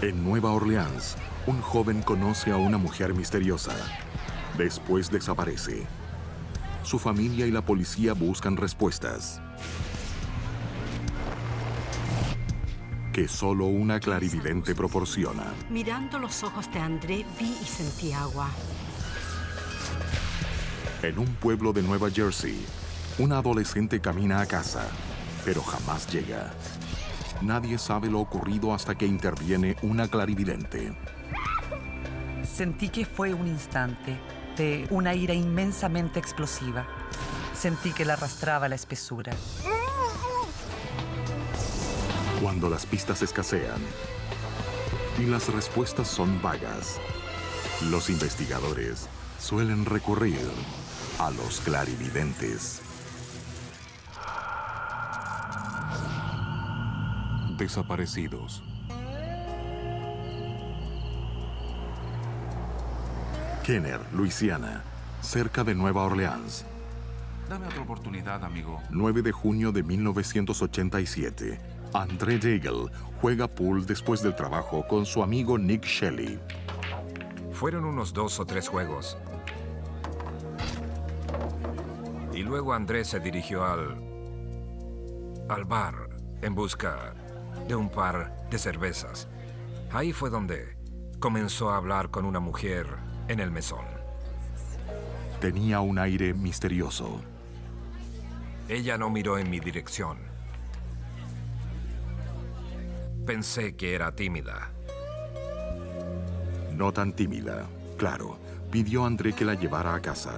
En Nueva Orleans, un joven conoce a una mujer misteriosa. Después desaparece. Su familia y la policía buscan respuestas que solo una clarividente proporciona. Mirando los ojos de André, vi y sentí agua. En un pueblo de Nueva Jersey, una adolescente camina a casa, pero jamás llega. Nadie sabe lo ocurrido hasta que interviene una clarividente. Sentí que fue un instante de una ira inmensamente explosiva. Sentí que la arrastraba a la espesura. Cuando las pistas escasean y las respuestas son vagas, los investigadores suelen recurrir a los clarividentes. Desaparecidos. Kenner, Luisiana, cerca de Nueva Orleans. Dame otra oportunidad, amigo. 9 de junio de 1987. André Daigle juega pool después del trabajo con su amigo Nick Shelley. Fueron unos 2 o 3 juegos. Y luego André se dirigió al bar en busca de un par de cervezas. Ahí fue donde comenzó a hablar con una mujer en el mesón. Tenía un aire misterioso. Ella no miró en mi dirección. Pensé que era tímida. No tan tímida, claro. Pidió a André que la llevara a casa.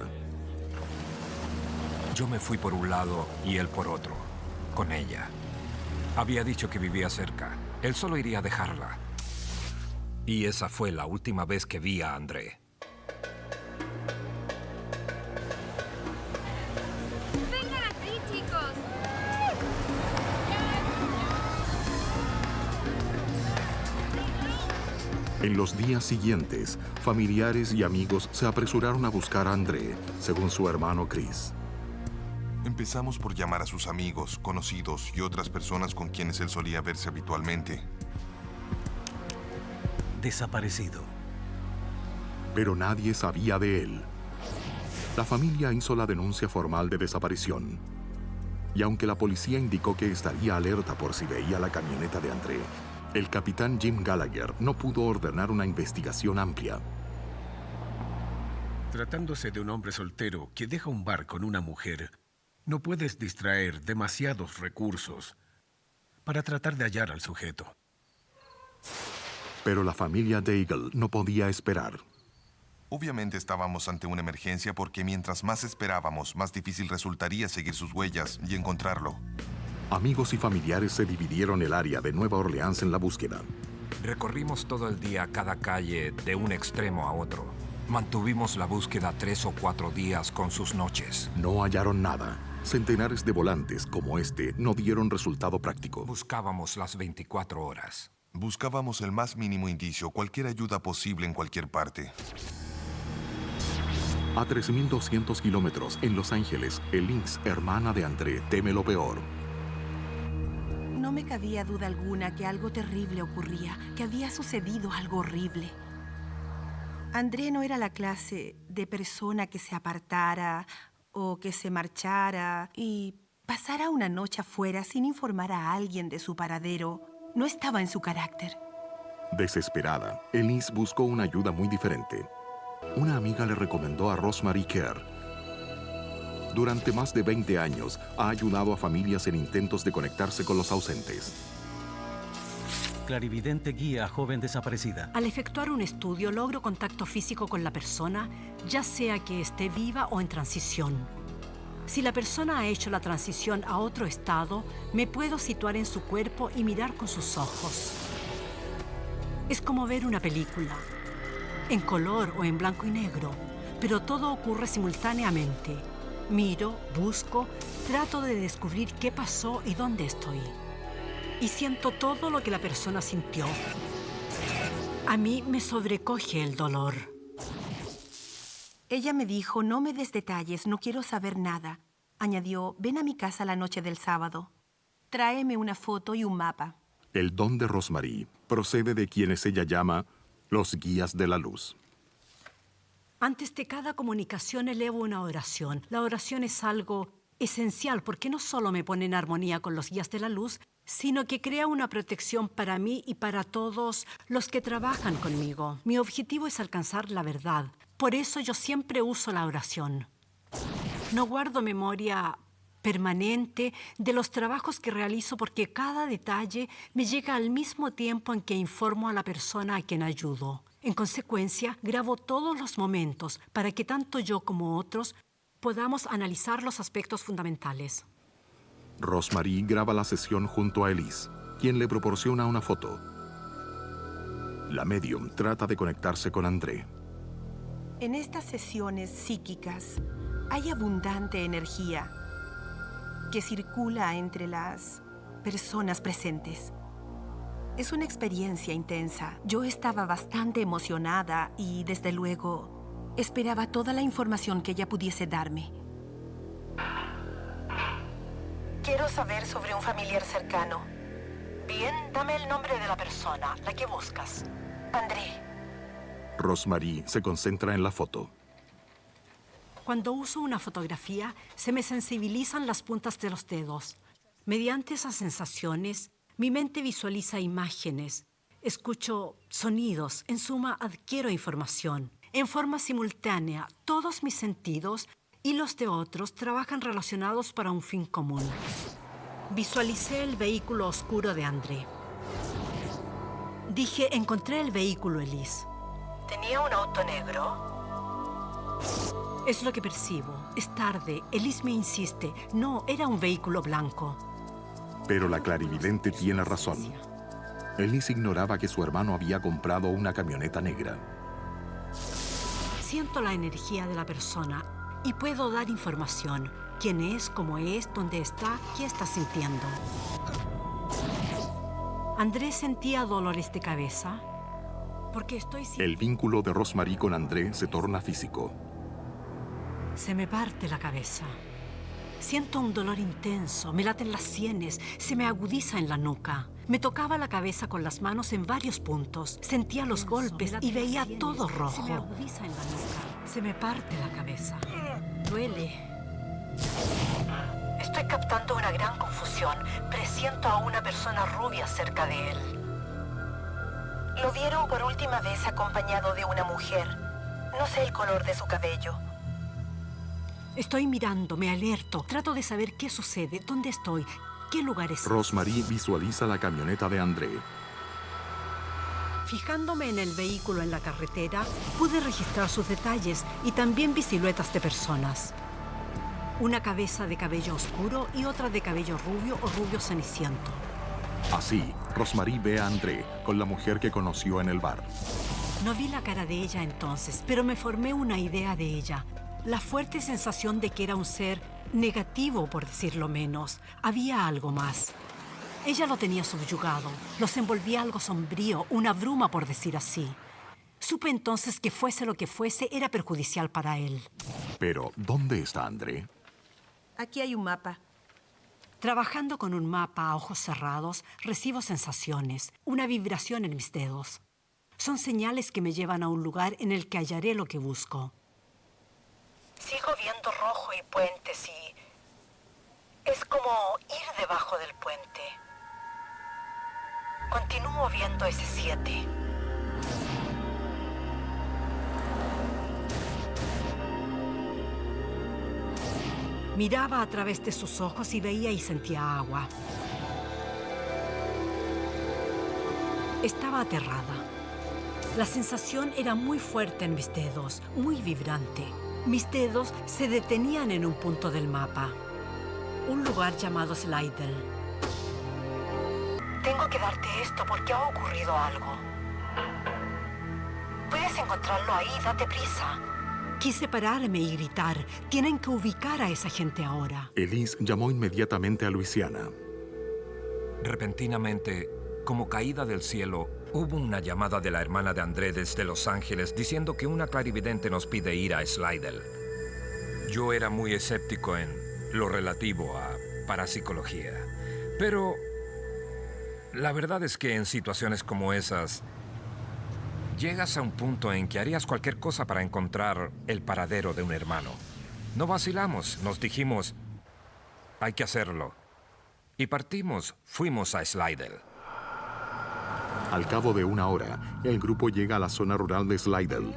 Yo me fui por un lado y él por otro, con ella. Había dicho que vivía cerca. Él solo iría a dejarla. Y esa fue la última vez que vi a André. ¡Vengan aquí, chicos! En los días siguientes, familiares y amigos se apresuraron a buscar a André, según su hermano Chris. Empezamos por llamar a sus amigos, conocidos y otras personas con quienes él solía verse habitualmente. Desaparecido. Pero nadie sabía de él. La familia hizo la denuncia formal de desaparición. Y aunque la policía indicó que estaría alerta por si veía la camioneta de André, el capitán Jim Gallagher no pudo ordenar una investigación amplia. Tratándose de un hombre soltero que deja un bar con una mujer, no puedes distraer demasiados recursos para tratar de hallar al sujeto. Pero la familia Daigle no podía esperar. Obviamente estábamos ante una emergencia porque mientras más esperábamos, más difícil resultaría seguir sus huellas y encontrarlo. Amigos y familiares se dividieron el área de Nueva Orleans en la búsqueda. Recorrimos todo el día cada calle de un extremo a otro. Mantuvimos la búsqueda 3 o 4 días con sus noches. No hallaron nada. Centenares de volantes como este no dieron resultado práctico. Buscábamos las 24 horas. Buscábamos el más mínimo indicio, cualquier ayuda posible en cualquier parte. A 3.200 kilómetros en Los Ángeles, el Lynx, hermana de André, teme lo peor. No me cabía duda alguna que algo terrible ocurría, que había sucedido algo horrible. André no era la clase de persona que se apartara o que se marchara y pasara una noche afuera sin informar a alguien de su paradero. No estaba en su carácter. Desesperada, Elise buscó una ayuda muy diferente. Una amiga le recomendó a Rosemary Kerr. Durante más de 20 años, ha ayudado a familias en intentos de conectarse con los ausentes. Clarividente guía a joven desaparecida. Al efectuar un estudio, logro contacto físico con la persona, ya sea que esté viva o en transición. Si la persona ha hecho la transición a otro estado, me puedo situar en su cuerpo y mirar con sus ojos. Es como ver una película, en color o en blanco y negro, pero todo ocurre simultáneamente. Miro, busco, trato de descubrir qué pasó y dónde estoy. Y siento todo lo que la persona sintió. A mí me sobrecoge el dolor. Ella me dijo, no me des detalles, no quiero saber nada. Añadió, ven a mi casa la noche del sábado. Tráeme una foto y un mapa. El don de Rosemary procede de quienes ella llama los guías de la luz. Antes de cada comunicación elevo una oración. La oración es algo esencial porque no solo me pone en armonía con los guías de la luz, sino que crea una protección para mí y para todos los que trabajan conmigo. Mi objetivo es alcanzar la verdad. Por eso yo siempre uso la oración. No guardo memoria permanente de los trabajos que realizo porque cada detalle me llega al mismo tiempo en que informo a la persona a quien ayudo. En consecuencia, grabo todos los momentos para que tanto yo como otros podamos analizar los aspectos fundamentales. Rosemary graba la sesión junto a Elise, quien le proporciona una foto. La medium trata de conectarse con André. En estas sesiones psíquicas hay abundante energía que circula entre las personas presentes. Es una experiencia intensa. Yo estaba bastante emocionada y, desde luego, esperaba toda la información que ella pudiese darme. Quiero saber sobre un familiar cercano. Bien, dame el nombre de la persona, la que buscas. André. Rosemary se concentra en la foto. Cuando uso una fotografía, se me sensibilizan las puntas de los dedos. Mediante esas sensaciones, mi mente visualiza imágenes, escucho sonidos, en suma, adquiero información. En forma simultánea, todos mis sentidos y los de otros trabajan relacionados para un fin común. Visualicé el vehículo oscuro de André. Dije, encontré el vehículo, Elise. ¿Tenía un auto negro? Es lo que percibo. Es tarde. Elise me insiste. No, era un vehículo blanco. Pero la clarividente tiene razón. Elise ignoraba que su hermano había comprado una camioneta negra. Siento la energía de la persona y puedo dar información. Quién es, cómo es, dónde está, qué está sintiendo. André sentía dolores de cabeza. Porque el vínculo de Rosemary con André se torna físico. Se me parte la cabeza. Siento un dolor intenso, me laten las sienes, se me agudiza en la nuca. Me tocaba la cabeza con las manos en varios puntos. Sentía los golpes y veía todo rojo. Se me agudiza en la nuca. Se me parte la cabeza. Duele. Estoy captando una gran confusión. Presiento a una persona rubia cerca de él. Lo vieron por última vez acompañado de una mujer. No sé el color de su cabello. Estoy mirando, me alerto. Trato de saber qué sucede, dónde estoy, qué lugar es. Rosemary visualiza la camioneta de André. Fijándome en el vehículo en la carretera, pude registrar sus detalles y también vi siluetas de personas. Una cabeza de cabello oscuro y otra de cabello rubio o rubio ceniciento. Así, Rosemary ve a André con la mujer que conoció en el bar. No vi la cara de ella entonces, pero me formé una idea de ella. La fuerte sensación de que era un ser negativo, por decirlo menos. Había algo más. Ella lo tenía subyugado. Los envolvía algo sombrío, una bruma, por decir así. Supe entonces que fuese lo que fuese, era perjudicial para él. Pero, ¿dónde está André? Aquí hay un mapa. Trabajando con un mapa a ojos cerrados, recibo sensaciones, una vibración en mis dedos. Son señales que me llevan a un lugar en el que hallaré lo que busco. Sigo viendo rojo y puentes y es como ir debajo del puente. Continúo viendo ese 7. Miraba a través de sus ojos y veía y sentía agua. Estaba aterrada. La sensación era muy fuerte en mis dedos, muy vibrante. Mis dedos se detenían en un punto del mapa. Un lugar llamado Slidell. Tengo que darte esto porque ha ocurrido algo. Puedes encontrarlo ahí, date prisa. Quise pararme y gritar. Tienen que ubicar a esa gente ahora. Elise llamó inmediatamente a Luisiana. Repentinamente, como caída del cielo, hubo una llamada de la hermana de André desde Los Ángeles diciendo que una clarividente nos pide ir a Slidell. Yo era muy escéptico en lo relativo a parapsicología, pero La verdad es que en situaciones como esas, llegas a un punto en que harías cualquier cosa para encontrar el paradero de un hermano. No vacilamos, nos dijimos, hay que hacerlo. Y partimos, fuimos a Slidell. Al cabo de una hora, el grupo llega a la zona rural de Slidell.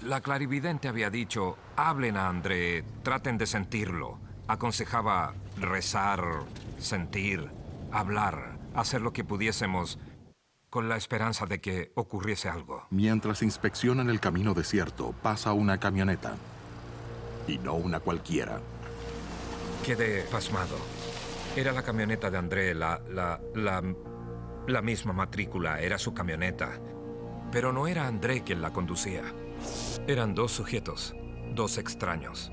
La clarividente había dicho, hablen a André, traten de sentirlo. Aconsejaba rezar, sentir, hablar, hacer lo que pudiésemos con la esperanza de que ocurriese algo. Mientras inspeccionan el camino desierto, pasa una camioneta. Y no una cualquiera. Quedé pasmado. Era la camioneta de André, la misma matrícula, era su camioneta. Pero no era André quien la conducía. Eran dos sujetos, dos extraños.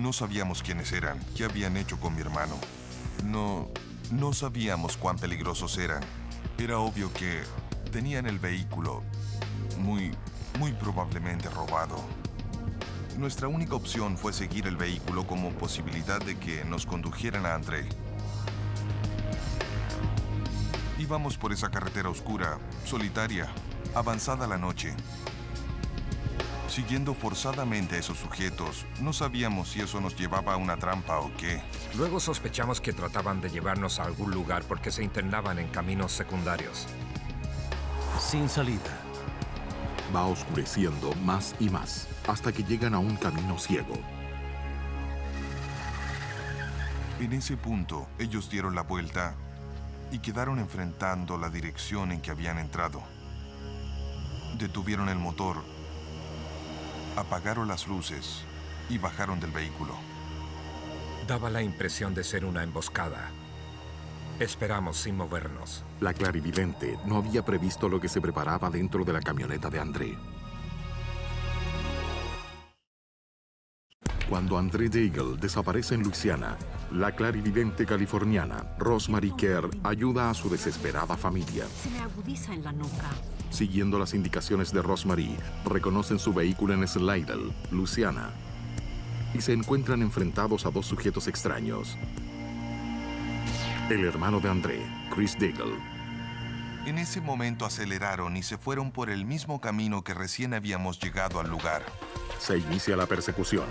No sabíamos quiénes eran, qué habían hecho con mi hermano. No sabíamos cuán peligrosos eran. Era obvio que tenían el vehículo muy probablemente robado. Nuestra única opción fue seguir el vehículo como posibilidad de que nos condujeran a André. Íbamos por esa carretera oscura, solitaria, avanzada la noche. Siguiendo forzadamente a esos sujetos, no sabíamos si eso nos llevaba a una trampa o qué. Luego sospechamos que trataban de llevarnos a algún lugar porque se internaban en caminos secundarios. Sin salida. Va oscureciendo más y más, hasta que llegan a un camino ciego. En ese punto, ellos dieron la vuelta y quedaron enfrentando la dirección en que habían entrado. Detuvieron el motor, apagaron las luces y bajaron del vehículo. Daba la impresión de ser una emboscada. Esperamos sin movernos. La clarividente no había previsto lo que se preparaba dentro de la camioneta de André. Cuando André Daigle desaparece en Luisiana, la clarividente californiana Rosemary Kerr ayuda a su desesperada familia. Se me agudiza en la nuca. Siguiendo las indicaciones de Rosemary, reconocen su vehículo en Slidell, Luisiana, y se encuentran enfrentados a dos sujetos extraños. El hermano de André, Chris Daigle. En ese momento aceleraron y se fueron por el mismo camino que recién habíamos llegado al lugar. Se inicia la persecución.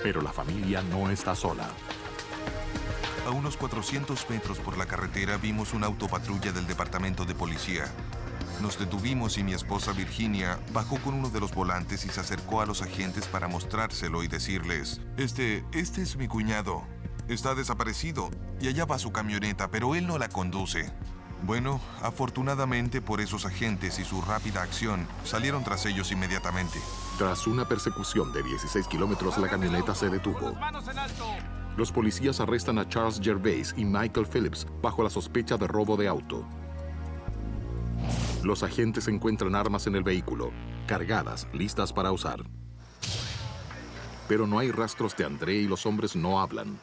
Pero la familia no está sola. A unos 400 metros por la carretera vimos una autopatrulla del departamento de policía. Nos detuvimos y mi esposa Virginia bajó con uno de los volantes y se acercó a los agentes para mostrárselo y decirles, Este es mi cuñado. Está desaparecido y allá va su camioneta, pero él no la conduce. Bueno, afortunadamente por esos agentes y su rápida acción, salieron tras ellos inmediatamente. Tras una persecución de 16 kilómetros, la camioneta se detuvo. Los policías arrestan a Charles Gervais y Michael Phillips bajo la sospecha de robo de auto. Los agentes encuentran armas en el vehículo, cargadas, listas para usar. Pero no hay rastros de André y los hombres no hablan.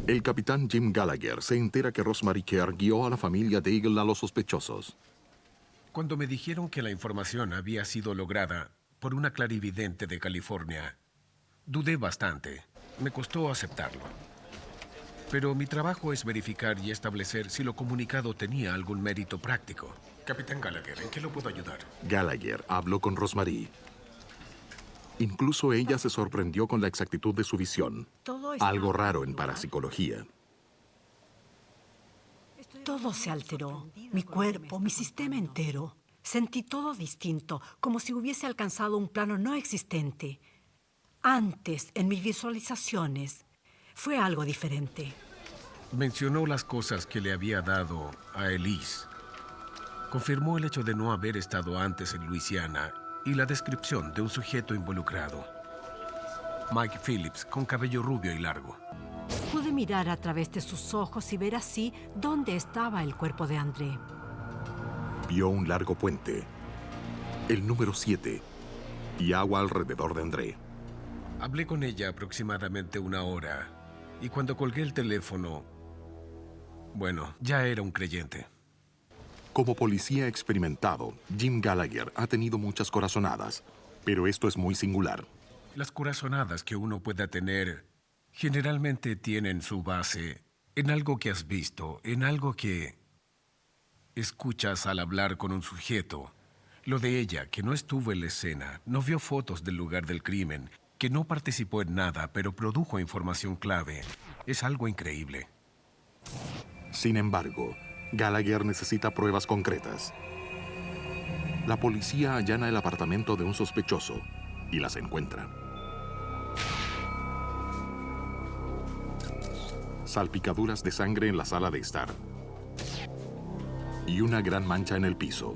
El capitán Jim Gallagher se entera que Rosemary Kerr guió a la familia Daigle a los sospechosos. Cuando me dijeron que la información había sido lograda por una clarividente de California, dudé bastante. Me costó aceptarlo. Pero mi trabajo es verificar y establecer si lo comunicado tenía algún mérito práctico. Capitán Gallagher, ¿en qué lo puedo ayudar? Gallagher habló con Rosemary. Incluso ella se sorprendió con la exactitud de su visión. Algo raro en parapsicología. Todo se alteró. Mi cuerpo, mi sistema entero. Sentí todo distinto, como si hubiese alcanzado un plano no existente. Antes, en mis visualizaciones, fue algo diferente. Mencionó las cosas que le había dado a Elise. Confirmó el hecho de no haber estado antes en Luisiana y la descripción de un sujeto involucrado. Mike Phillips, con cabello rubio y largo. Pude mirar a través de sus ojos y ver así dónde estaba el cuerpo de André. Vio un largo puente, el número 7, y agua alrededor de André. Hablé con ella aproximadamente una hora, y cuando colgué el teléfono, bueno, ya era un creyente. Como policía experimentado, Jim Gallagher ha tenido muchas corazonadas, pero esto es muy singular. Las corazonadas que uno pueda tener generalmente tienen su base en algo que has visto, en algo que escuchas al hablar con un sujeto. Lo de ella, que no estuvo en la escena, no vio fotos del lugar del crimen, que no participó en nada, pero produjo información clave, es algo increíble. Sin embargo, Gallagher necesita pruebas concretas. La policía allana el apartamento de un sospechoso y las encuentra. Salpicaduras de sangre en la sala de estar y una gran mancha en el piso.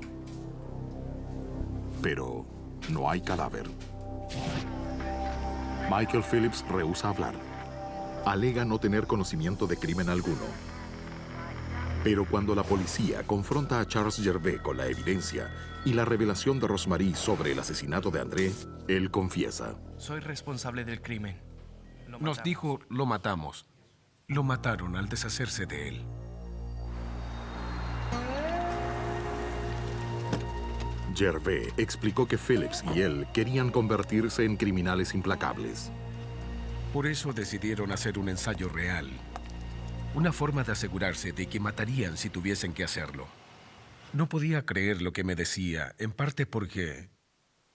Pero no hay cadáver. Michael Phillips rehúsa hablar. Alega no tener conocimiento de crimen alguno. Pero cuando la policía confronta a Charles Gervais con la evidencia y la revelación de Rosemary sobre el asesinato de André, él confiesa. Soy responsable del crimen. Nos dijo, lo matamos. Lo mataron al deshacerse de él. Gervais explicó que Phillips y él querían convertirse en criminales implacables. Por eso decidieron hacer un ensayo real. Una forma de asegurarse de que matarían si tuviesen que hacerlo. No podía creer lo que me decía, en parte porque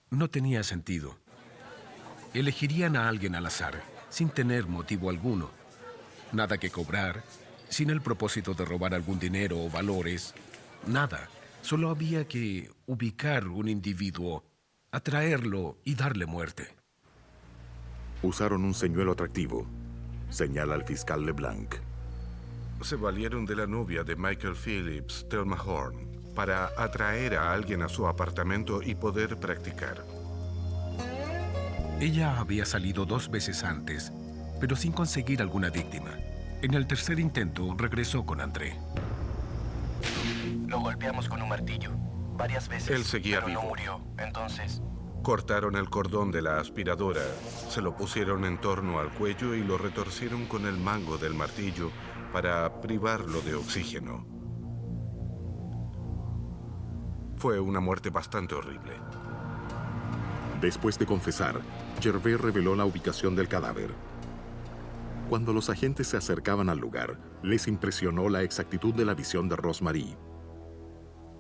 no tenía sentido. Elegirían a alguien al azar, sin tener motivo alguno. Nada que cobrar, sin el propósito de robar algún dinero o valores. Nada. Solo había que ubicar un individuo, atraerlo y darle muerte. Usaron un señuelo atractivo, señala el fiscal LeBlanc. Se valieron de la novia de Michael Phillips, Thelma Horn, para atraer a alguien a su apartamento y poder practicar. Ella había salido 2 veces antes, pero sin conseguir alguna víctima. En el tercer intento regresó con André. Lo golpeamos con un martillo varias veces. Él seguía pero vivo. no murió. Entonces, Cortaron el cordón de la aspiradora, se lo pusieron en torno al cuello y lo retorcieron con el mango del martillo para privarlo de oxígeno. Fue una muerte bastante horrible. Después de confesar, Gervais reveló la ubicación del cadáver. Cuando los agentes se acercaban al lugar, les impresionó la exactitud de la visión de Rosemary.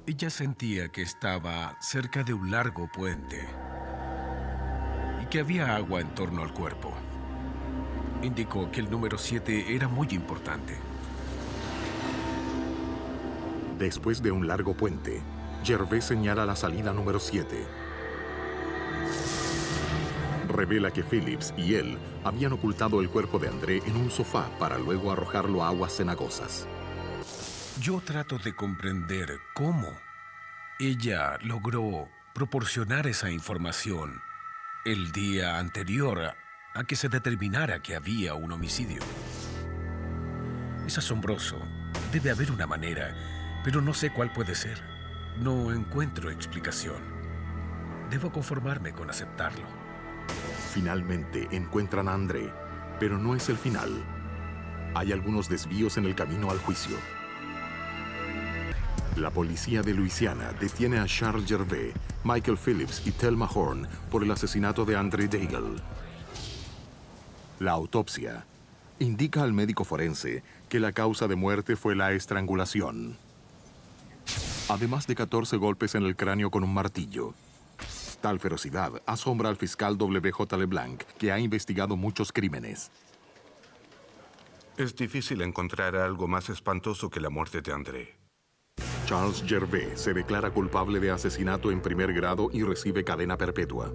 Ella sentía que estaba cerca de un largo puente y que había agua en torno al cuerpo. Indicó que el número 7 era muy importante. Después de un largo puente, Gervais señala la salida número 7. Revela que Phillips y él habían ocultado el cuerpo de André en un sofá para luego arrojarlo a aguas cenagosas. Yo trato de comprender cómo ella logró proporcionar esa información el día anterior a que se determinara que había un homicidio. Es asombroso. Debe haber una manera, pero no sé cuál puede ser. No encuentro explicación. Debo conformarme con aceptarlo. Finalmente encuentran a André, pero no es el final. Hay algunos desvíos en el camino al juicio. La policía de Luisiana detiene a Charles Gervais, Michael Phillips y Thelma Horn por el asesinato de André Daigle. La autopsia indica al médico forense que la causa de muerte fue la estrangulación, además de 14 golpes en el cráneo con un martillo. Tal ferocidad asombra al fiscal W.J. LeBlanc, que ha investigado muchos crímenes. Es difícil encontrar algo más espantoso que la muerte de André. Charles Gervais se declara culpable de asesinato en primer grado y recibe cadena perpetua.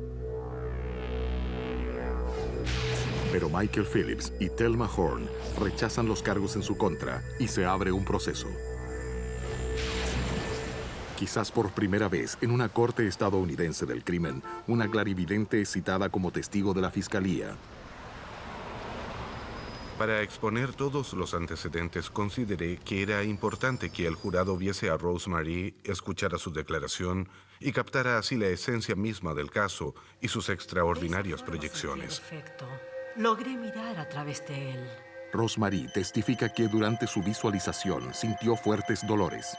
Pero Michael Phillips y Thelma Horn rechazan los cargos en su contra y se abre un proceso. Quizás por primera vez en una corte estadounidense del crimen, una clarividente es citada como testigo de la fiscalía. Para exponer todos los antecedentes, consideré que era importante que el jurado viese a Rosemary, escuchara su declaración y captara así la esencia misma del caso y sus extraordinarias proyecciones. Perfecto. Logré mirar a través de él. Rosemary testifica que durante su visualización sintió fuertes dolores.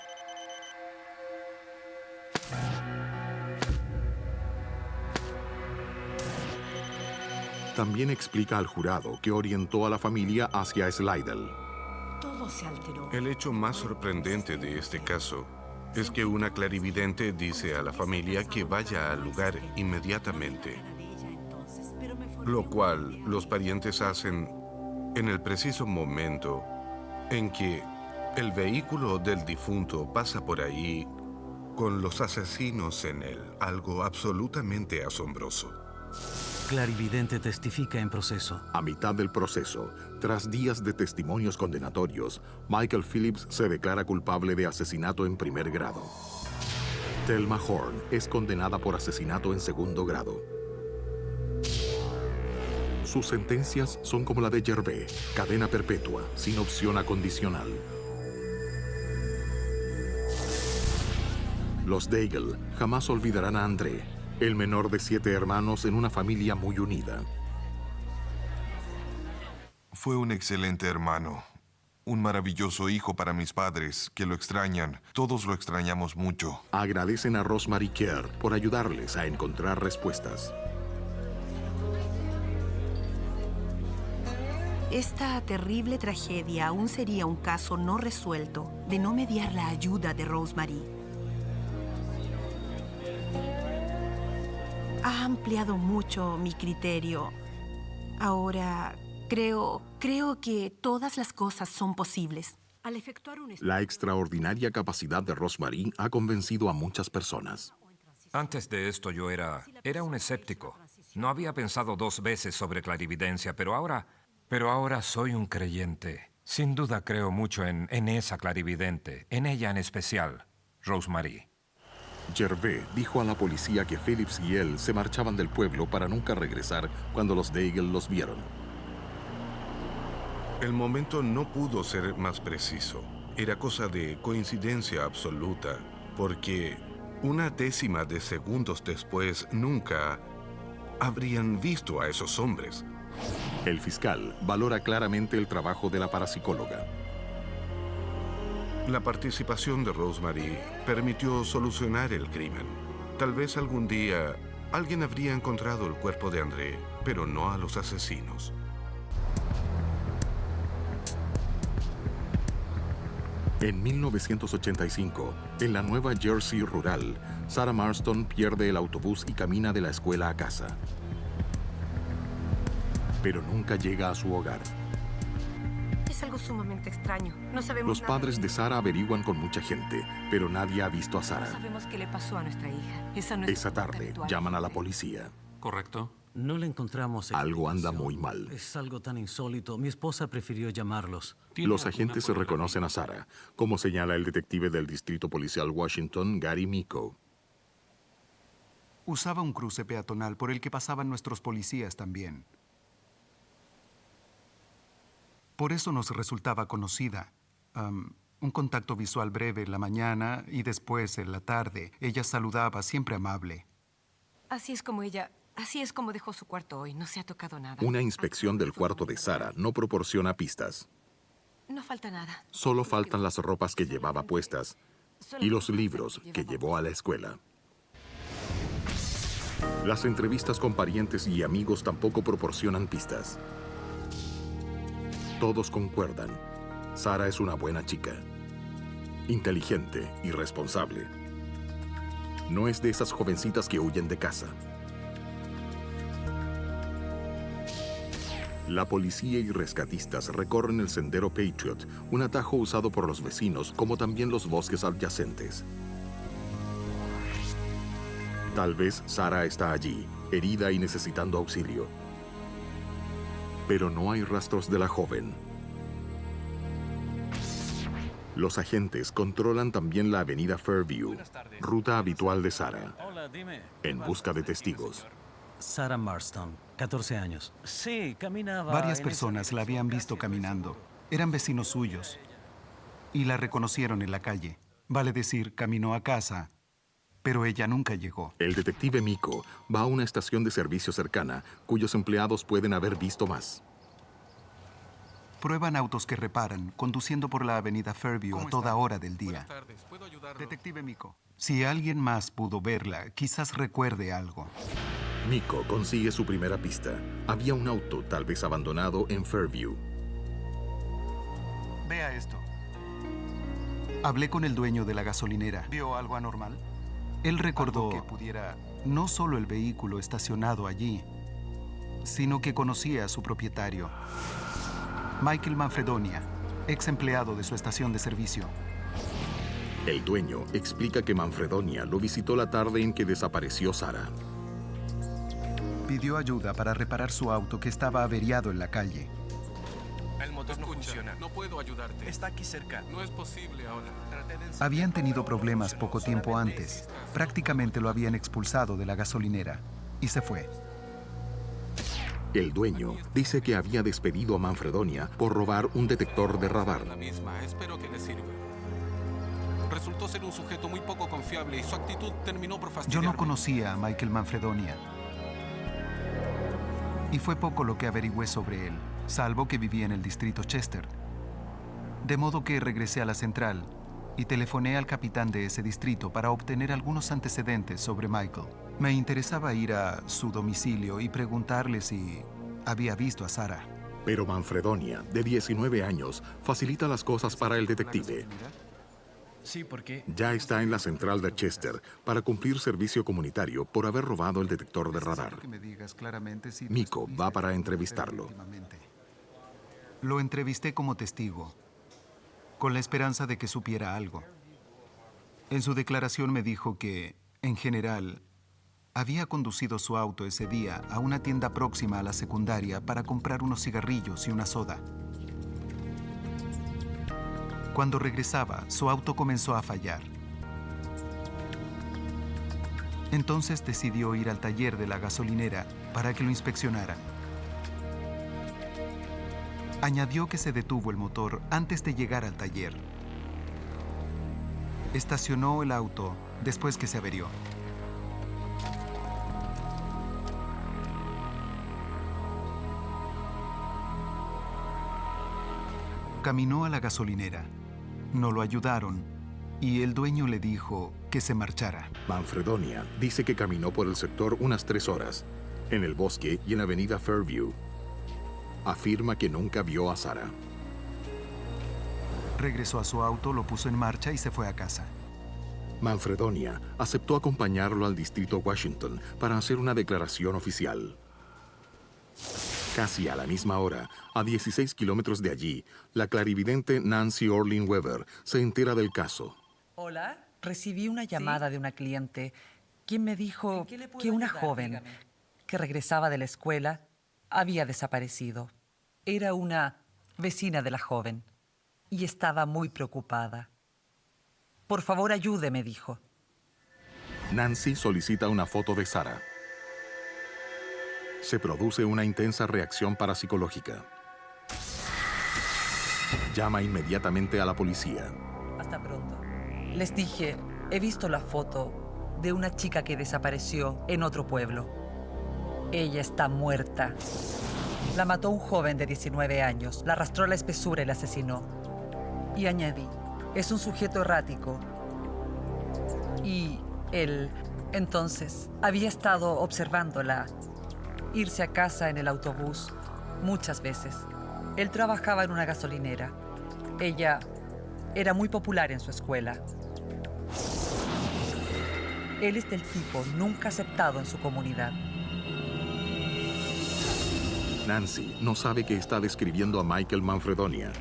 también explica al jurado que orientó a la familia hacia Slidell. Todo se alteró. El hecho más sorprendente de este caso es que una clarividente dice a la familia que vaya al lugar inmediatamente, lo cual los parientes hacen en el preciso momento en que el vehículo del difunto pasa por ahí con los asesinos en él, algo absolutamente asombroso. Clarividente testifica en proceso. A mitad del proceso, tras días de testimonios condenatorios, Michael Phillips se declara culpable de asesinato en primer grado. Thelma Horn es condenada por asesinato en segundo grado. Sus sentencias son como la de Gervais, cadena perpetua, sin opción a condicional. Los Daigle jamás olvidarán a André, el menor de 7 hermanos en una familia muy unida. Fue un excelente hermano, un maravilloso hijo para mis padres, que lo extrañan. Todos lo extrañamos mucho. Agradecen a Rosemary Kerr por ayudarles a encontrar respuestas. Esta terrible tragedia aún sería un caso no resuelto de no mediar la ayuda de Rosemary. Ha ampliado mucho mi criterio. Ahora creo que todas las cosas son posibles. Al efectuar un La extraordinaria capacidad de Rosemary ha convencido a muchas personas. Antes de esto yo era un escéptico. No había pensado 2 veces sobre clarividencia, pero ahora soy un creyente. Sin duda creo mucho en esa clarividente, en ella en especial, Rosemary. Gervais dijo a la policía que Phillips y él se marchaban del pueblo para nunca regresar cuando los Daigle los vieron. El momento no pudo ser más preciso. Era cosa de coincidencia absoluta, porque una décima de segundos después nunca habrían visto a esos hombres. El fiscal valora claramente el trabajo de la parapsicóloga. La participación de Rosemary permitió solucionar el crimen. Tal vez algún día alguien habría encontrado el cuerpo de André, pero no a los asesinos. En 1985, en la Nueva Jersey rural, Sarah Marston pierde el autobús y camina de la escuela a casa. Pero nunca llega a su hogar. Es algo sumamente extraño. No sabemos Los padres de Sarah averiguan con mucha gente, pero nadie ha visto a No Sarah. sabemos qué le pasó a nuestra hija. Esa no es Esa tarde, llaman a la policía. ¿Correcto? No le encontramos Algo anda explicación. muy mal. Es algo tan insólito. Mi esposa prefirió llamarlos. Los agentes se reconocen a Sarah, como señala el detective del Distrito Policial Washington, Gary Miko. Usaba un cruce peatonal por el que pasaban nuestros policías también. Por eso nos resultaba conocida. Un contacto visual breve en la mañana y después en la tarde. Ella saludaba, siempre amable. Así es como dejó su cuarto hoy. No se ha tocado nada. Una inspección del cuarto de Sarah no proporciona pistas. No falta nada. Solo faltan las ropas que llevaba puestas y los libros que llevó a la escuela. Las entrevistas con parientes y amigos tampoco proporcionan pistas. Todos concuerdan. Sarah es una buena chica. Inteligente y responsable. No es de esas jovencitas que huyen de casa. La policía y rescatistas recorren el sendero Patriot, un atajo usado por los vecinos, como también los bosques adyacentes. Tal vez Sarah está allí, herida y necesitando auxilio. Pero no hay rastros de la joven. Los agentes controlan también la avenida Fairview, ruta habitual de Sarah, en busca de testigos. Sarah Marston, 14 años. Sí, caminaba. Varias personas la habían visto caminando. Eran vecinos suyos. Y la reconocieron en la calle. Vale decir, caminó a casa, pero ella nunca llegó. El detective Miko va a una estación de servicio cercana, cuyos empleados pueden haber visto más. Prueban autos que reparan, conduciendo por la avenida Fairview a toda hora del día. Detective Miko, si alguien más pudo verla, quizás recuerde algo. Miko consigue su primera pista. Había un auto, tal vez abandonado, en Fairview. Vea esto. Hablé con el dueño de la gasolinera. ¿Vio algo anormal? Él recordó que pudiera no solo el vehículo estacionado allí, sino que conocía a su propietario, Michael Manfredonia, ex empleado de su estación de servicio. El dueño explica que Manfredonia lo visitó la tarde en que desapareció Sara. Pidió ayuda para reparar su auto que estaba averiado en la calle. El motor no funciona. No puedo ayudarte. Está aquí cerca. No es posible ahora. Habían tenido problemas poco tiempo antes. Prácticamente lo habían expulsado de la gasolinera y se fue. El dueño dice que había despedido a Manfredonia por robar un detector de radar. La misma. Espero que le sirva. Resultó ser un sujeto muy poco confiable y su actitud terminó por Yo fastidiarme. no conocía a Michael Manfredonia. Y fue poco lo que averigüé sobre él, salvo que vivía en el distrito Chester. De modo que regresé a la central y telefoné al capitán de ese distrito para obtener algunos antecedentes sobre Michael. Me interesaba ir a su domicilio y preguntarle si había visto a Sara. Pero Manfredonia, de 19 años, facilita las cosas para el detective. Sí, porque Ya está en la central de Chester para cumplir servicio comunitario por haber robado el detector de radar. Miko va para entrevistarlo. Lo entrevisté como testigo, con la esperanza de que supiera algo. En su declaración me dijo que, en general, había conducido su auto ese día a una tienda próxima a la secundaria para comprar unos cigarrillos y una soda. Cuando regresaba, su auto comenzó a fallar. Entonces decidió ir al taller de la gasolinera para que lo inspeccionaran. Añadió que se detuvo el motor antes de llegar al taller. Estacionó el auto después que se averió. Caminó a la gasolinera. No lo ayudaron y el dueño le dijo que se marchara. Manfredonia dice que caminó por el sector unas 3 horas, en el bosque y en la avenida Fairview. Afirma que nunca vio a Sara. Regresó a su auto, lo puso en marcha y se fue a casa. Manfredonia aceptó acompañarlo al distrito Washington para hacer una declaración oficial. Casi a la misma hora, a 16 kilómetros de allí, la clarividente Nancy Orlean Weber se entera del caso. Hola, recibí una llamada de una cliente quien me dijo que una joven que regresaba de la escuela había desaparecido. Era una vecina de la joven y estaba muy preocupada. Por favor, ayúdeme, dijo. Nancy solicita una foto de Sara. Se produce una intensa reacción parapsicológica. Llama inmediatamente a la policía. Hasta pronto. Les dije, he visto la foto de una chica que desapareció en otro pueblo. Ella está muerta. La mató un joven de 19 años, la arrastró a la espesura y la asesinó. Y añadí, es un sujeto errático. Y él, entonces, había estado observándola irse a casa en el autobús muchas veces. Él trabajaba en una gasolinera. Ella era muy popular en su escuela. Él es del tipo nunca aceptado en su comunidad. Nancy no sabe que está describiendo a Michael Manfredonia,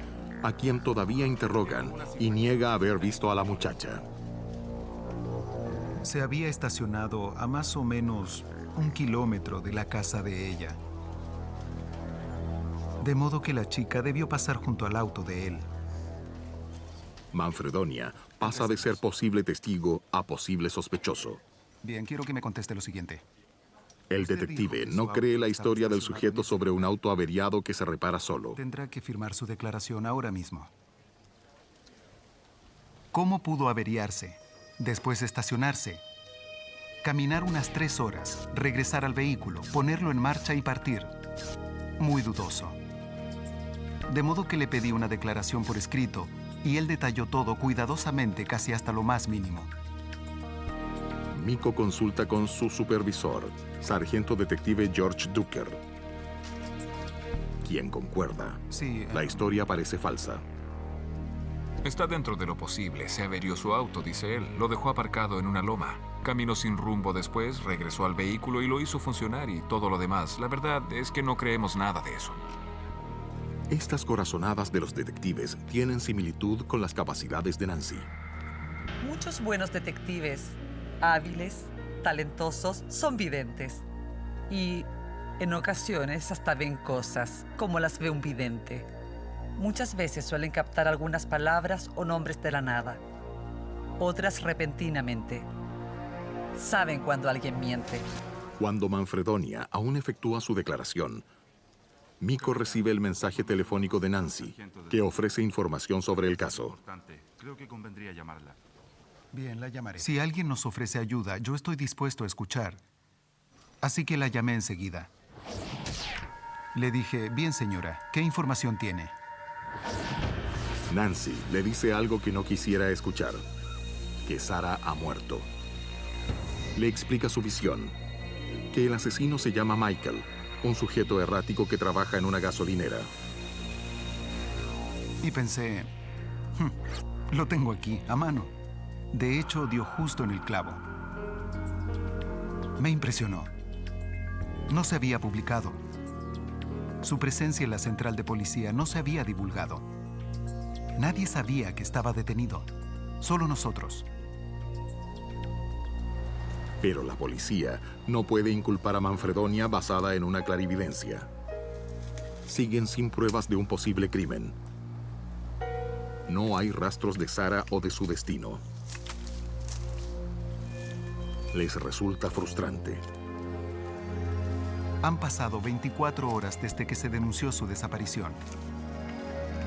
a quien todavía interrogan y niega haber visto a la muchacha. Se había estacionado a más o menos 1 kilómetro de la casa de ella. De modo que la chica debió pasar junto al auto de él. Manfredonia pasa de ser posible testigo a posible sospechoso. Bien, quiero que me conteste lo siguiente. El detective no cree la historia del sujeto sobre un auto averiado que se repara solo. Tendrá que firmar su declaración ahora mismo. ¿Cómo pudo averiarse? Después estacionarse, caminar unas 3 horas, regresar al vehículo, ponerlo en marcha y partir. Muy dudoso. De modo que le pedí una declaración por escrito y él detalló todo cuidadosamente, casi hasta lo más mínimo. Miko consulta con su supervisor, sargento detective George Ducker, quien concuerda. Sí. La historia parece falsa. Está dentro de lo posible. Se averió su auto, dice él. Lo dejó aparcado en una loma. Caminó sin rumbo después, regresó al vehículo y lo hizo funcionar y todo lo demás. La verdad es que no creemos nada de eso. Estas corazonadas de los detectives tienen similitud con las capacidades de Nancy. Muchos buenos detectives, hábiles, talentosos, son videntes. Y en ocasiones hasta ven cosas como las ve un vidente. Muchas veces suelen captar algunas palabras o nombres de la nada. Otras repentinamente. Saben cuando alguien miente. Cuando Manfredonia aún efectúa su declaración, Miko recibe el mensaje telefónico de Nancy, que ofrece información sobre el caso. Creo que convendría llamarla. Bien, la llamaré. Si alguien nos ofrece ayuda, yo estoy dispuesto a escuchar. Así que la llamé enseguida. Le dije, bien señora, ¿qué información tiene? Nancy le dice algo que no quisiera escuchar, que Sarah ha muerto. Le explica su visión, que el asesino se llama Michael, un sujeto errático que trabaja en una gasolinera. Y pensé, lo tengo aquí, a mano. De hecho, dio justo en el clavo. Me impresionó. No se había publicado. Su presencia en la central de policía no se había divulgado. Nadie sabía que estaba detenido. Solo nosotros. Pero la policía no puede inculpar a Manfredonia basada en una clarividencia. Siguen sin pruebas de un posible crimen. No hay rastros de Sarah o de su destino. Les resulta frustrante. Han pasado 24 horas desde que se denunció su desaparición.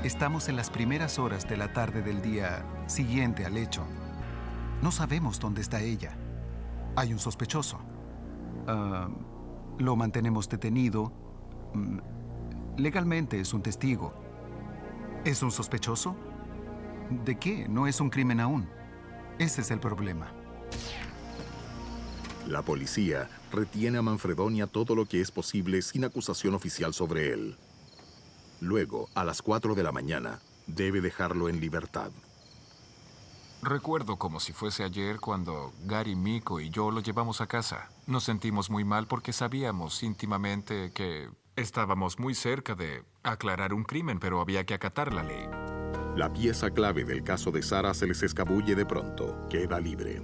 Estamos en las primeras horas de la tarde del día siguiente al hecho. No sabemos dónde está ella. Hay un sospechoso. Lo mantenemos detenido. Legalmente es un testigo. ¿Es un sospechoso? ¿De qué? No es un crimen aún. Ese es el problema. La policía retiene a Manfredonia todo lo que es posible sin acusación oficial sobre él. Luego, a las 4 de la mañana, debe dejarlo en libertad. Recuerdo como si fuese ayer cuando Gary, Miko y yo lo llevamos a casa. Nos sentimos muy mal porque sabíamos íntimamente que estábamos muy cerca de aclarar un crimen, pero había que acatar la ley. La pieza clave del caso de Sarah se les escabulle de pronto. Queda libre.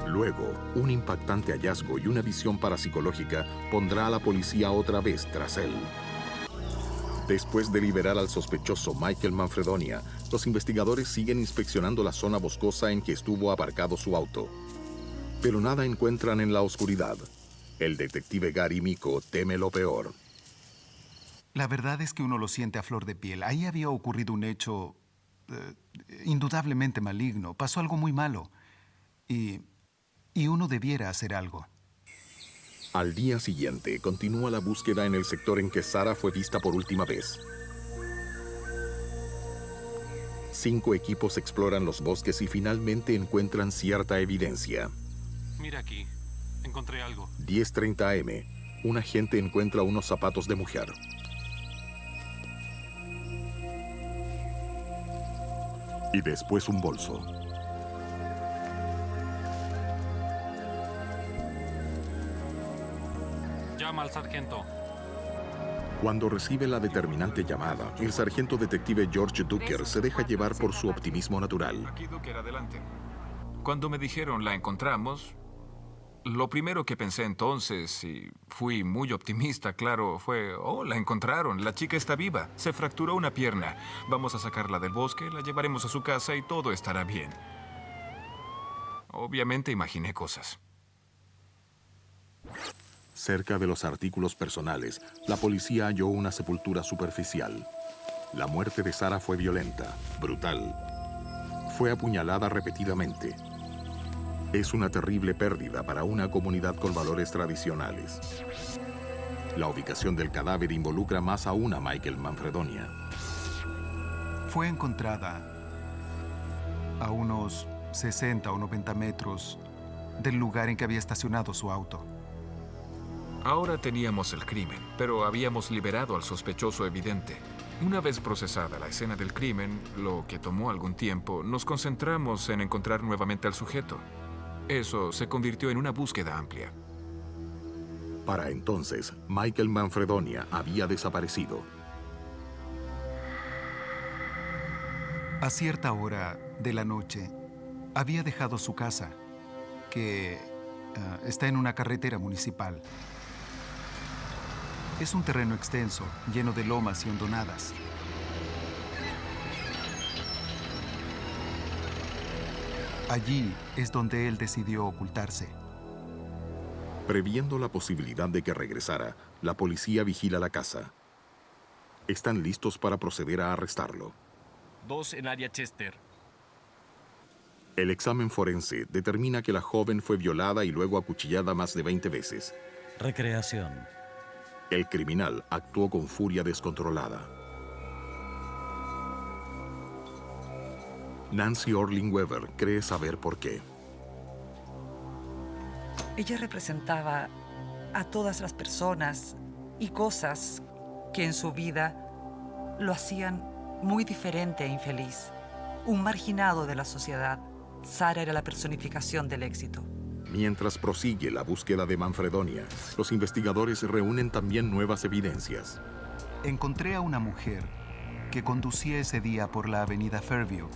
Luego, un impactante hallazgo y una visión parapsicológica pondrá a la policía otra vez tras él. Después de liberar al sospechoso Michael Manfredonia, los investigadores siguen inspeccionando la zona boscosa en que estuvo aparcado su auto. Pero nada encuentran en la oscuridad. El detective Gary Miko teme lo peor. La verdad es que uno lo siente a flor de piel. Ahí había ocurrido un hecho indudablemente maligno. Pasó algo muy malo. Y uno debiera hacer algo. Al día siguiente, continúa la búsqueda en el sector en que Sarah fue vista por última vez. 5 equipos exploran los bosques y finalmente encuentran cierta evidencia. Mira aquí, encontré algo. 10:30 am, un agente encuentra unos zapatos de mujer. Y después un bolso. Llama al sargento. Cuando recibe la determinante llamada, el sargento detective George Ducker se deja llevar por su optimismo natural. Aquí, Ducker, adelante. Cuando me dijeron la encontramos, lo primero que pensé entonces, y fui muy optimista, claro, fue, la encontraron, la chica está viva, se fracturó una pierna. Vamos a sacarla del bosque, la llevaremos a su casa y todo estará bien. Obviamente imaginé cosas. Cerca de los artículos personales, la policía halló una sepultura superficial. La muerte de Sarah fue violenta, brutal. Fue apuñalada repetidamente. Es una terrible pérdida para una comunidad con valores tradicionales. La ubicación del cadáver involucra más aún a Michael Manfredonia. Fue encontrada a unos 60 o 90 metros del lugar en que había estacionado su auto. Ahora teníamos el crimen, pero habíamos liberado al sospechoso evidente. Una vez procesada la escena del crimen, lo que tomó algún tiempo, nos concentramos en encontrar nuevamente al sujeto. Eso se convirtió en una búsqueda amplia. Para entonces, Michael Manfredonia había desaparecido. A cierta hora de la noche, había dejado su casa, que está en una carretera municipal. Es un terreno extenso, lleno de lomas y hondonadas. Allí es donde él decidió ocultarse. Previendo la posibilidad de que regresara, la policía vigila la casa. Están listos para proceder a arrestarlo. 2 en área Chester. El examen forense determina que la joven fue violada y luego acuchillada más de 20 veces. Recreación. El criminal actuó con furia descontrolada. Nancy Orling Weber cree saber por qué. Ella representaba a todas las personas y cosas que en su vida lo hacían muy diferente e infeliz. Un marginado de la sociedad, Sara era la personificación del éxito. Mientras prosigue la búsqueda de Manfredonia, los investigadores reúnen también nuevas evidencias. Encontré a una mujer que conducía ese día por la avenida Fairview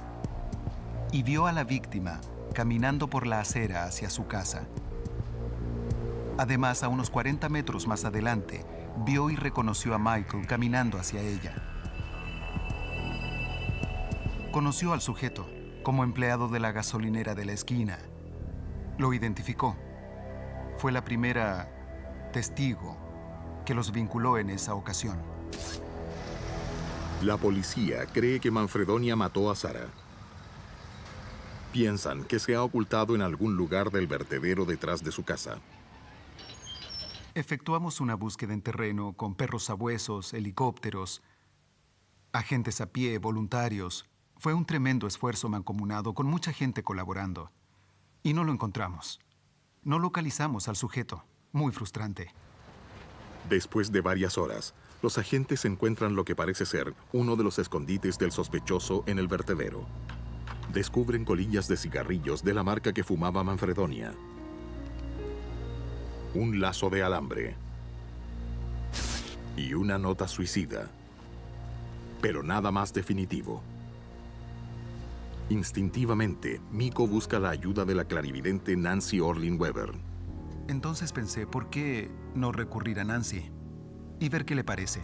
y vio a la víctima caminando por la acera hacia su casa. Además, a unos 40 metros más adelante, vio y reconoció a Michael caminando hacia ella. Conoció al sujeto como empleado de la gasolinera de la esquina. Lo identificó. Fue la primera testigo que los vinculó en esa ocasión. La policía cree que Manfredonia mató a Sara. Piensan que se ha ocultado en algún lugar del vertedero detrás de su casa. Efectuamos una búsqueda en terreno con perros sabuesos, helicópteros, agentes a pie, voluntarios. Fue un tremendo esfuerzo mancomunado con mucha gente colaborando. Y no lo encontramos. No localizamos al sujeto. Muy frustrante. Después de varias horas, los agentes encuentran lo que parece ser uno de los escondites del sospechoso en el vertedero. Descubren colillas de cigarrillos de la marca que fumaba Manfredonia. Un lazo de alambre. Y una nota suicida. Pero nada más definitivo. Instintivamente, Miko busca la ayuda de la clarividente Nancy Orling Weber. Entonces pensé, ¿por qué no recurrir a Nancy? Y ver qué le parece.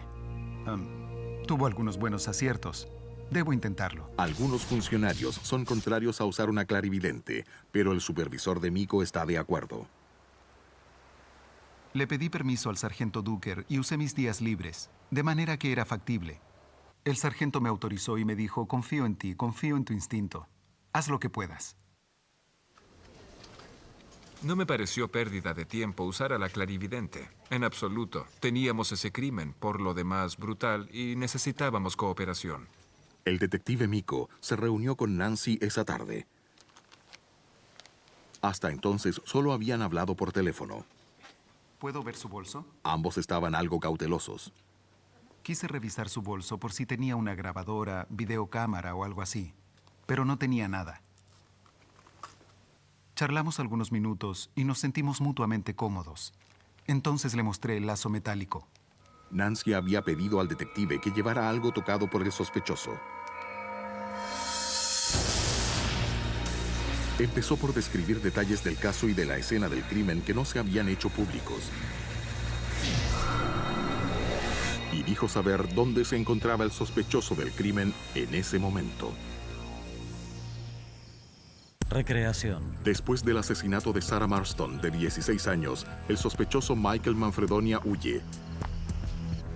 Tuvo algunos buenos aciertos. Debo intentarlo. Algunos funcionarios son contrarios a usar una clarividente, pero el supervisor de Miko está de acuerdo. Le pedí permiso al sargento Duker y usé mis días libres, de manera que era factible. El sargento me autorizó y me dijo, confío en ti, confío en tu instinto. Haz lo que puedas. No me pareció pérdida de tiempo usar a la clarividente. En absoluto. Teníamos ese crimen, por lo demás brutal, y necesitábamos cooperación. El detective Miko se reunió con Nancy esa tarde. Hasta entonces solo habían hablado por teléfono. ¿Puedo ver su bolso? Ambos estaban algo cautelosos. Quise revisar su bolso por si tenía una grabadora, videocámara o algo así, pero no tenía nada. Charlamos algunos minutos y nos sentimos mutuamente cómodos. Entonces le mostré el lazo metálico. Nancy había pedido al detective que llevara algo tocado por el sospechoso. Empezó por describir detalles del caso y de la escena del crimen que no se habían hecho públicos. Y dijo saber dónde se encontraba el sospechoso del crimen en ese momento. Recreación. Después del asesinato de Sarah Marston, de 16 años, el sospechoso Michael Manfredonia huye.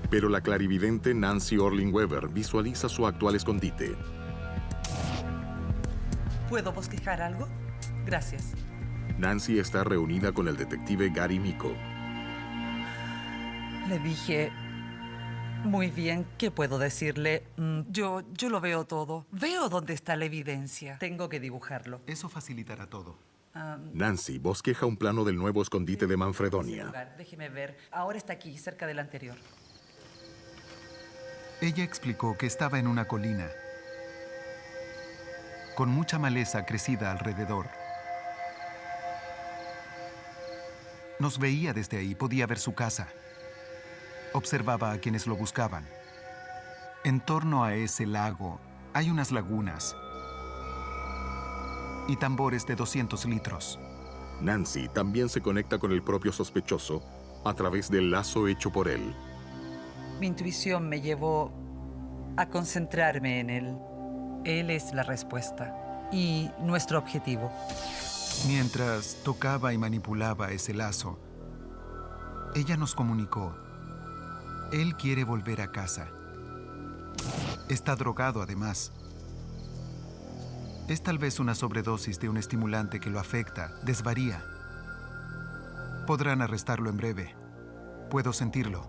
Pero la clarividente Nancy Orling Weber visualiza su actual escondite. ¿Puedo bosquejar algo? Gracias. Nancy está reunida con el detective Gary Miko. Le dije Muy bien, ¿qué puedo decirle? Yo lo veo todo. Veo dónde está la evidencia. Tengo que dibujarlo. Eso facilitará todo. Nancy bosqueja un plano del nuevo escondite de Manfredonia. Déjeme ver. Ahora está aquí, cerca del anterior. Ella explicó que estaba en una colina, con mucha maleza crecida alrededor. Nos veía desde ahí, podía ver su casa. Observaba a quienes lo buscaban. En torno a ese lago hay unas lagunas y tambores de 200 litros. Nancy también se conecta con el propio sospechoso a través del lazo hecho por él. Mi intuición me llevó a concentrarme en él. Él es la respuesta y nuestro objetivo. Mientras tocaba y manipulaba ese lazo, ella nos comunicó: él quiere volver a casa. Está drogado además. Es tal vez una sobredosis de un estimulante que lo afecta, desvaría. Podrán arrestarlo en breve. Puedo sentirlo.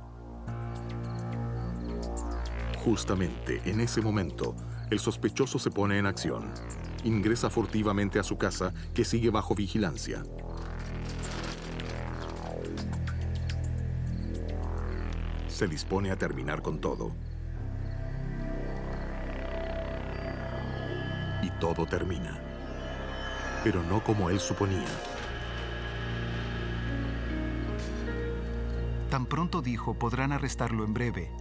Justamente en ese momento, el sospechoso se pone en acción. Ingresa furtivamente a su casa, que sigue bajo vigilancia. Se dispone a terminar con todo. Y todo termina. Pero no como él suponía. Tan pronto dijo, podrán arrestarlo en breve.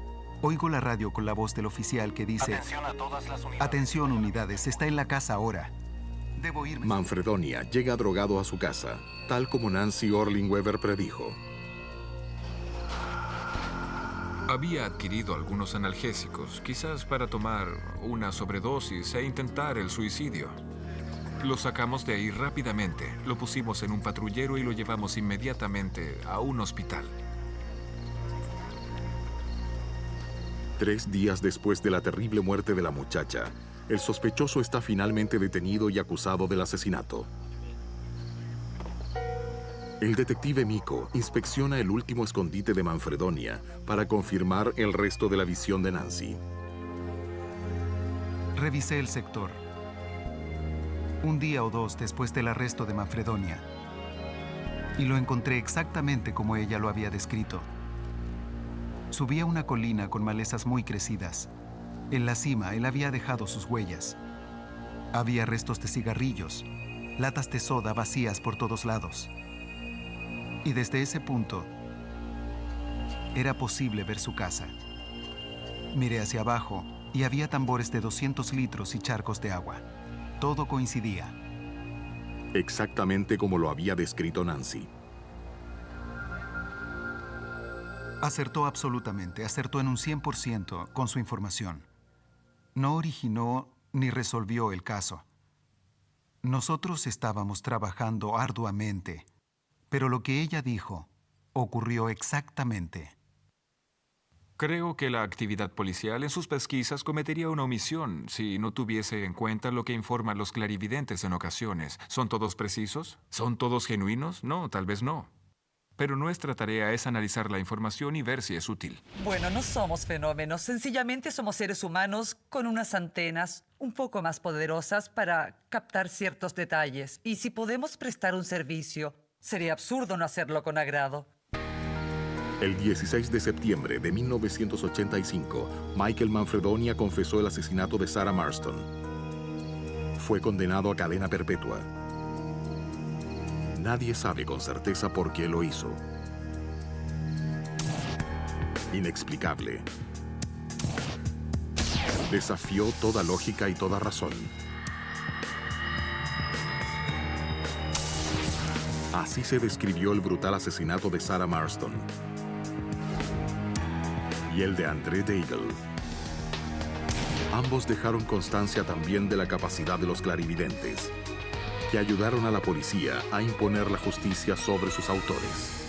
Oigo la radio con la voz del oficial que dice: Atención a todas las unidades. Atención, unidades, está en la casa ahora. Debo irme. Manfredonia llega drogado a su casa, tal como Nancy Orling Weber predijo. Había adquirido algunos analgésicos, quizás para tomar una sobredosis e intentar el suicidio. Lo sacamos de ahí rápidamente, lo pusimos en un patrullero y lo llevamos inmediatamente a un hospital. 3 días después de la terrible muerte de la muchacha, el sospechoso está finalmente detenido y acusado del asesinato. El detective Miko inspecciona el último escondite de Manfredonia para confirmar el resto de la visión de Nancy. Revisé el sector. Un día o dos después del arresto de Manfredonia. Y lo encontré exactamente como ella lo había descrito. Subía una colina con malezas muy crecidas. En la cima, él había dejado sus huellas. Había restos de cigarrillos, latas de soda vacías por todos lados. Y desde ese punto, era posible ver su casa. Miré hacia abajo y había tambores de 200 litros y charcos de agua. Todo coincidía. Exactamente como lo había descrito Nancy. Acertó absolutamente, acertó en un 100% con su información. No originó ni resolvió el caso. Nosotros estábamos trabajando arduamente, pero lo que ella dijo ocurrió exactamente. Creo que la actividad policial en sus pesquisas cometería una omisión si no tuviese en cuenta lo que informan los clarividentes en ocasiones. ¿Son todos precisos? ¿Son todos genuinos? No, tal vez no. Pero nuestra tarea es analizar la información y ver si es útil. Bueno, no somos fenómenos. Sencillamente somos seres humanos con unas antenas un poco más poderosas para captar ciertos detalles. Y si podemos prestar un servicio, sería absurdo no hacerlo con agrado. El 16 de septiembre de 1985, Michael Manfredonia confesó el asesinato de Sarah Marston. Fue condenado a cadena perpetua. Nadie sabe con certeza por qué lo hizo. Inexplicable. Desafió toda lógica y toda razón. Así se describió el brutal asesinato de Sarah Marston y el de André Daigle. Ambos dejaron constancia también de la capacidad de los clarividentes, que ayudaron a la policía a imponer la justicia sobre sus autores.